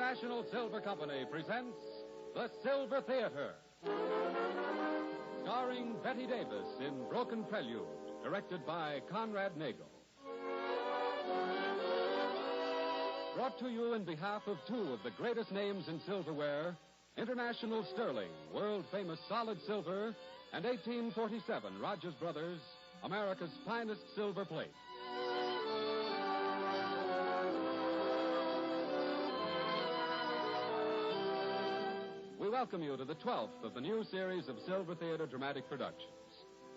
International Silver Company presents The Silver Theater. Starring Bette Davis in Broken Prelude, directed by Conrad Nagel. Brought to you in behalf of two of the greatest names in silverware, International Sterling, world-famous solid silver, and 1847 Rogers Brothers, America's finest silver plate. We welcome you to the 12th of the new series of Silver Theater dramatic productions.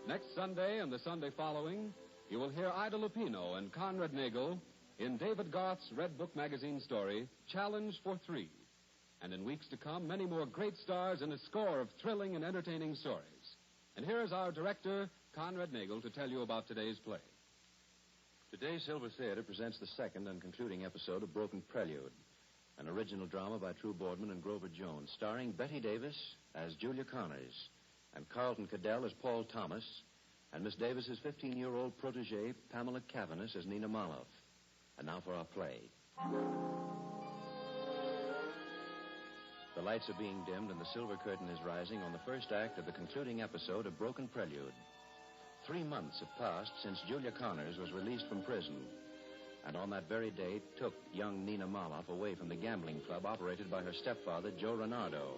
Next Sunday and the Sunday following, you will hear Ida Lupino and Conrad Nagel in David Garth's Red Book magazine story, Challenge for Three. And in weeks to come, many more great stars and a score of thrilling and entertaining stories. And here is our director, Conrad Nagel, to tell you about today's play. Today's Silver Theater presents the second and concluding episode of Broken Prelude, an original drama by True Boardman and Grover Jones, starring Bette Davis as Julia Connors, and Carlton Cadell as Paul Thomas, and Miss Davis's 15-year-old protege, Pamela Cavanis, as Nina Moloff. And now for our play. The lights are being dimmed and the silver curtain is rising on the first act of the concluding episode of Broken Prelude. 3 months have passed since Julia Connors was released from prison, and on that very day took young Nina Moloff away from the gambling club operated by her stepfather, Joe Renardo.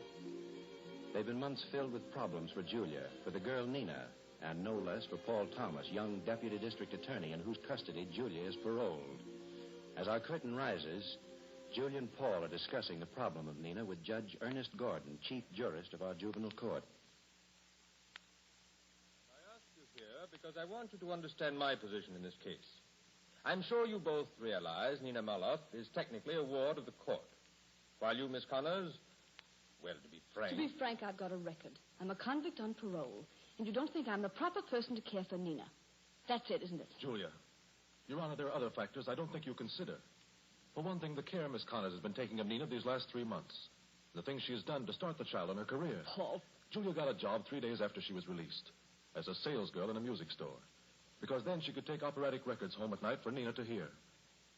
They've been months filled with problems for Julia, for the girl Nina, and no less for Paul Thomas, young deputy district attorney in whose custody Julia is paroled. As our curtain rises, Julia and Paul are discussing the problem of Nina with Judge Ernest Gordon, chief jurist of our juvenile court. I ask you here because I want you to understand my position in this case. I'm sure you both realize Nina Moloff is technically a ward of the court, while you, Miss Connors, well, to be frank... To be frank, I've got a record. I'm a convict on parole, and you don't think I'm the proper person to care for Nina. That's it, isn't it? Julia, Your Honor, there are other factors I don't think you consider. For one thing, the care Miss Connors has been taking of Nina these last 3 months. The things she has done to start the child on her career. Paul. Julia got a job 3 days after she was released as a salesgirl in a music store, because then she could take operatic records home at night for Nina to hear.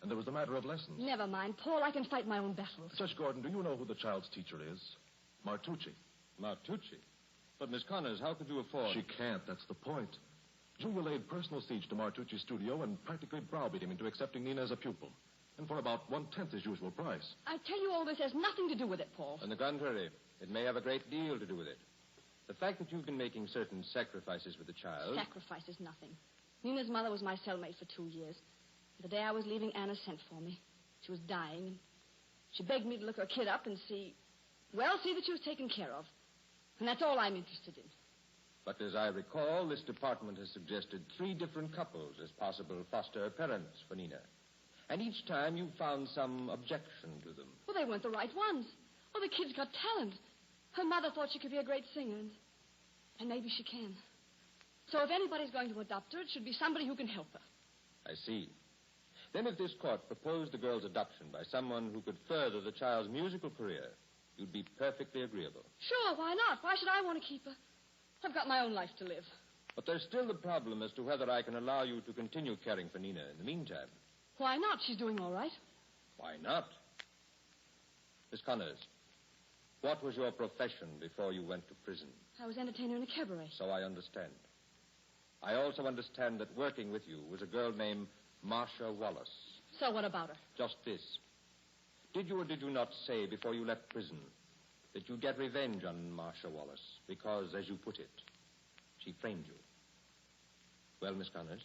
And there was the matter of lessons. Never mind, Paul. I can fight my own battles. Judge Gordon, do you know who the child's teacher is? Martucci. Martucci? But, Miss Connors, how could you afford... She can't. That's the point. Julia laid personal siege to Martucci's studio and practically browbeat him into accepting Nina as a pupil. And for about 1/10 his usual price. I tell you, all this has nothing to do with it, Paul. On the contrary, it may have a great deal to do with it. The fact that you've been making certain sacrifices with the child... Sacrifice is nothing. Nina's mother was my cellmate for 2 years. The day I was leaving, Anna sent for me. She was dying, and she begged me to look her kid up and see that she was taken care of. And that's all I'm interested in. But as I recall, this department has suggested 3 different couples as possible foster parents for Nina. And each time you found some objection to them. Well, they weren't the right ones. Well, the kid's got talent. Her mother thought she could be a great singer, and maybe she can. So if anybody's going to adopt her, it should be somebody who can help her. I see. Then if this court proposed the girl's adoption by someone who could further the child's musical career, you'd be perfectly agreeable. Sure, why not? Why should I want to keep her? I've got my own life to live. But there's still the problem as to whether I can allow you to continue caring for Nina in the meantime. Why not? She's doing all right. Why not? Miss Connors, what was your profession before you went to prison? I was entertainer in a cabaret. So I understand. I also understand that working with you was a girl named Marcia Wallace. So what about her? Just this. Did you or did you not say before you left prison that you'd get revenge on Marcia Wallace because, as you put it, she framed you? Well, Miss Connors?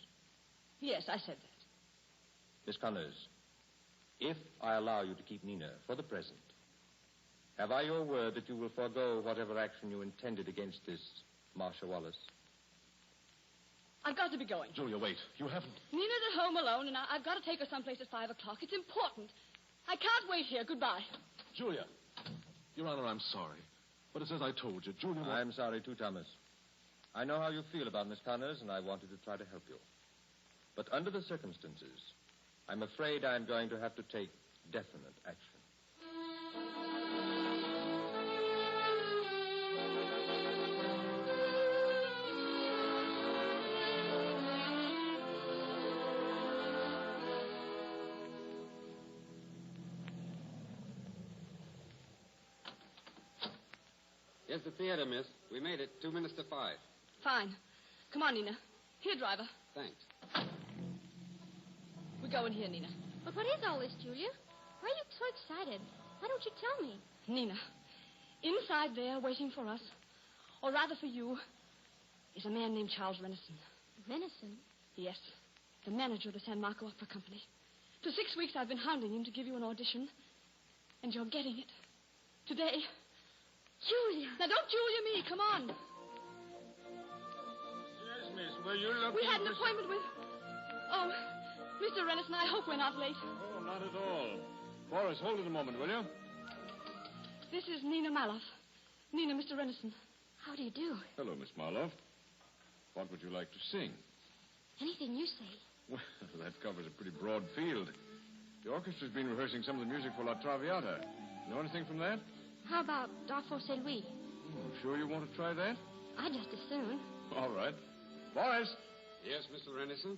Yes, I said that. Miss Connors, if I allow you to keep Nina for the present, have I your word that you will forego whatever action you intended against this Marcia Wallace? I've got to be going. Julia, wait. You haven't... Nina's at home alone, and I've got to take her someplace at 5 o'clock. It's important. I can't wait here. Goodbye. Julia. Your Honor, I'm sorry. But it's as I told you. Julia... I'm sorry, too, Thomas. I know how you feel about Miss Connors, and I wanted to try to help you. But under the circumstances, I'm afraid I'm going to have to take definite action. Here's the theater, miss. We made it 2 minutes to 5. Fine. Come on, Nina. Here, driver. Thanks. We're going here, Nina. But what is all this, Julia? Why are you so excited? Why don't you tell me? Nina, inside there, waiting for us, or rather for you, is a man named Charles Renison. Venison? Yes, the manager of the San Marco Opera Company. For 6 weeks, I've been hounding him to give you an audition, and you're getting it. Today. Julia! Now, don't Julia me. Come on. Yes, miss. Were you looking We had an for... appointment with... Oh, Mr. Renison, I hope we're not late. Oh, not at all. Boris, hold it a moment, will you? This is Nina Maloff. Nina, Mr. Renison. How do you do? Hello, Miss Marlowe. What would you like to sing? Anything you say. Well, that covers a pretty broad field. The orchestra's been rehearsing some of the music for La Traviata. Know anything from that? How about Darfo Saint Louis? Sure you want to try that? I'd just as soon. All right. Boris! Yes, Mr. Renison?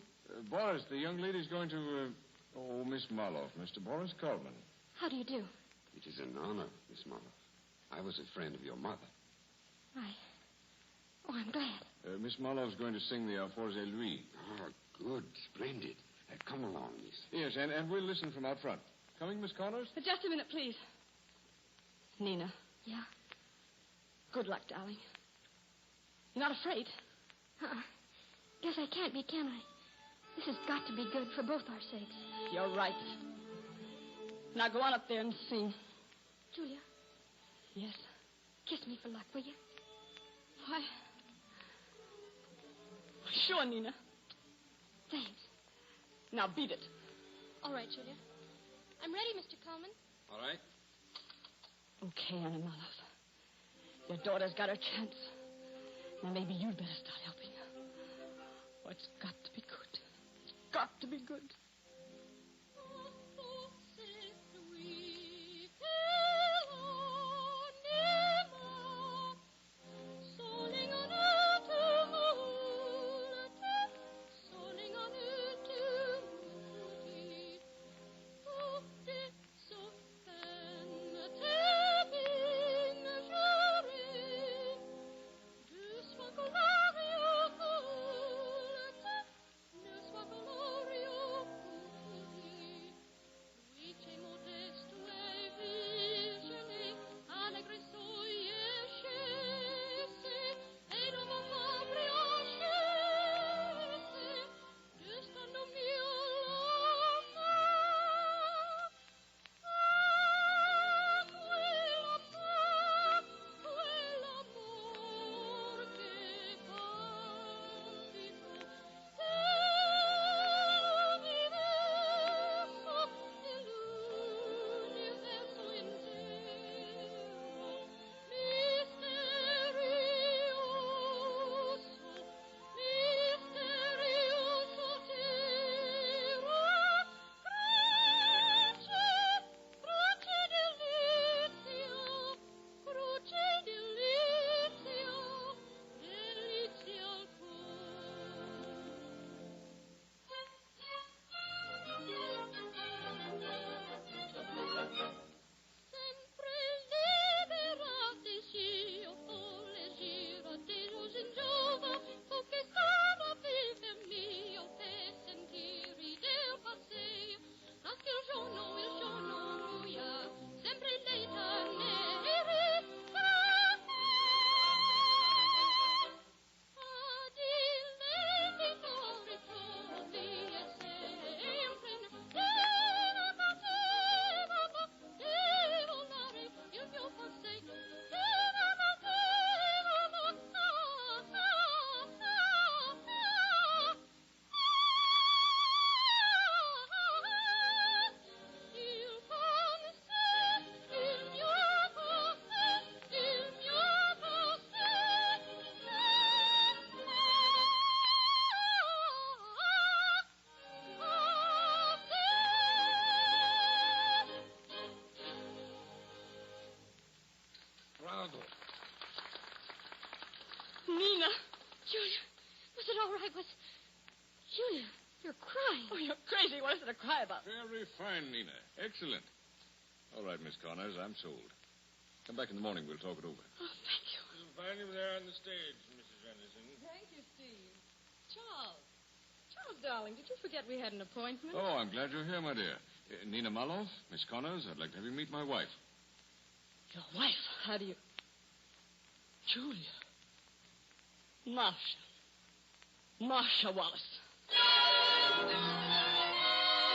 Boris, the young lady's going to... Oh, Miss Marlowe, Mr. Boris Coleman. How do you do? It is an honor, Miss Marlowe. I was a friend of your mother. I'm glad. Miss Marlowe's going to sing the Forze Louis. Oh, good. Splendid. Come along, miss. Yes, and we'll listen from out front. Coming, Miss Connors? Just a minute, please. Nina. Yeah? Good luck, darling. You're not afraid? Guess I can't be, can I? This has got to be good for both our sakes. You're right. Now go on up there and sing. Julia, Yes. kiss me for luck, will you? Why? Sure, Nina. Thanks. Now beat it. All right, Julia. I'm ready, Mr. Coleman. All right. Okay, Anna Maloff. Your daughter's got her chance. Now maybe you'd better start helping her. Oh, it's got to be good. It's got to be good. Nina. Julia, was it all right? Julia, you're crying. Oh, you're crazy. What is there to cry about? Very fine, Nina. Excellent. All right, Miss Connors, I'm sold. Come back in the morning. We'll talk it over. Oh, thank you. You'll find him there on the stage, Mrs. Anderson. Thank you, Steve. Charles. Charles, darling, did you forget we had an appointment? Oh, I'm glad you're here, my dear. Nina Maloff, Miss Connors, I'd like to have you meet my wife. Your wife? How do you... Julia. Marcia. Marcia Wallace.